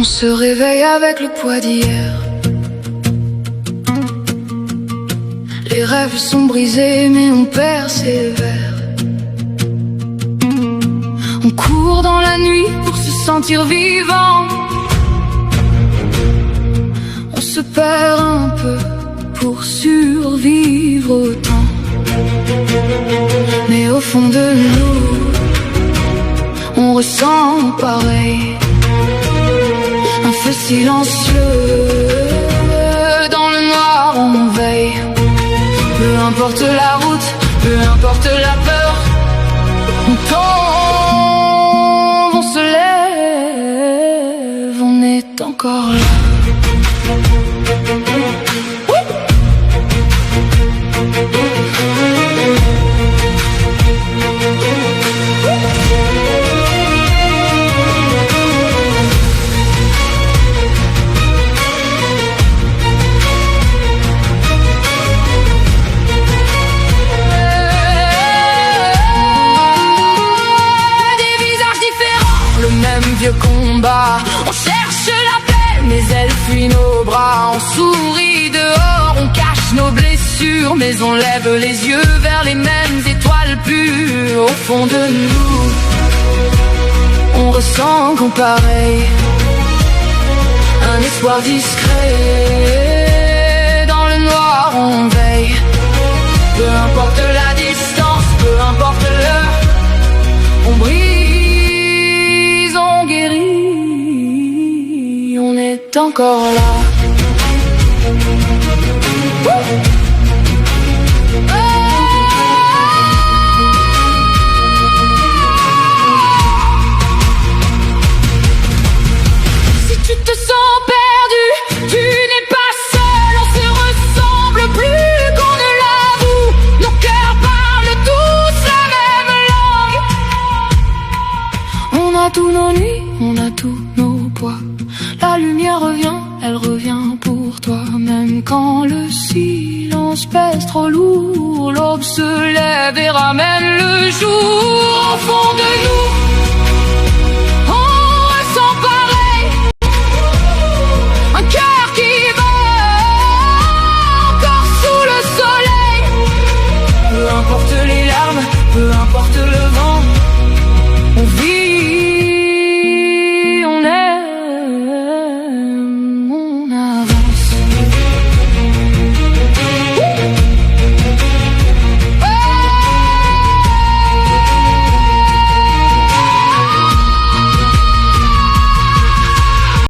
On se réveille avec le poids d'hier. Les rêves sont brisés mais on persévère. On court dans la nuit pour se sentir vivant. On se perd un peu pour survivre autant. Mais au fond de nous, on ressent pareil. Un feu silencieux, dans le noir on veille. Peu importe la route, peu importe la peur, on tombe, on se lève, on est encore là. Vieux combat, on cherche la paix, mais elle fuit nos bras. On sourit dehors, on cache nos blessures, mais on lève les yeux vers les mêmes étoiles pures. Au fond de nous, on ressent qu'on pareil. Un espoir discret, dans le noir on veille. Peu importe la distance, peu importe l'heure, on brille. On est encore là. Si tu te sens perdu, tu n'es pas seul. On se ressemble plus qu'on ne l'avoue. Nos cœurs parlent tous la même langue. On a tous nos nuits, on a tous nos poids. La lumière revient, elle revient pour toi. Même quand le silence pèse trop lourd, l'aube se lève et ramène le jour. Au fond de nous,